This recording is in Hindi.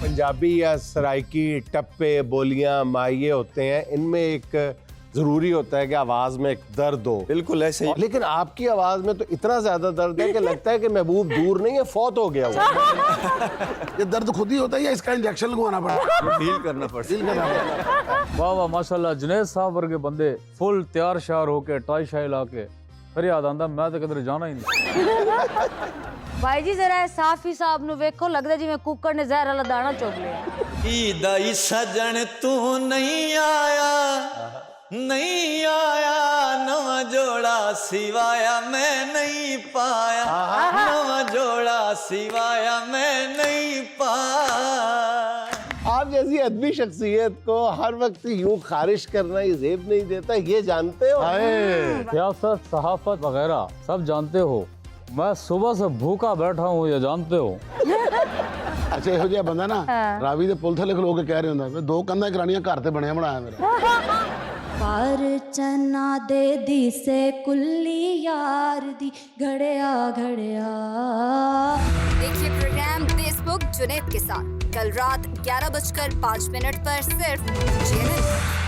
पंजाबी या सराइकी टप्पे, बोलियां, माहिए होते हैं, इनमें एक जरूरी होता है कि आवाज में एक दर्द हो। बिल्कुल ऐसे ही। लेकिन आपकी आवाज में तो इतना ज्यादा दर्द है कि लगता है कि महबूब दूर नहीं है, फौत हो गया वो। ये दर्द खुद ही होता है या इसका इंजेक्शन लगवाना पड़ता फील करना पड़ता है। वाह वाह माशाल्लाह, जुनेद साहब वर्गे बंदे फुल तैयार श्यार होके टाई शाई ला के फिर याद आंदा मैं तो किधर जाना ही नहीं। भाई जी जरा साफी साहब नु वेखो, लगदा जिवें कुकर ने जहर वाला दाना चुग लिया। ईदाई सजन तू नहीं आया, नहीं आया, नवा जोड़ा सिवाया मैं नहीं पाया, नवा जोड़ा सिवाया मैं नहीं पाया। आप जैसी अदबी शख्सियत को हर वक्त यूं खारिश करना ही जेब नहीं देता, ये जानते हो? सियासत, सहाफत वगैरह सब जानते हो, मैं सुबह से भूखा बैठा हूँ, ये जानते हो। अच्छा ਇਹੋ ਜਿਹਾ ਬੰਦਾ ਨਾ ਰਾਵੀ ਦੇ ਪੁਲ ਥੱਲੇ ਖਲੋ ਕੇ ਕਹਿ ਰਿਹਾ ਹੁੰਦਾ ਮੈਂ ਦੋ ਕੰਧਾਂ ਕਰਾਣੀਆਂ ਘਰ ਤੇ ਬਣਿਆ ਬਣਾਇਆ ਮੇਰਾ। पर चना दे दी से कुल्ली यार दी घड़िया घड़िया। देखिए प्रोग्राम फेसबुक जुनैद के साथ कल रात 11:05 पर सिर्फ JNN।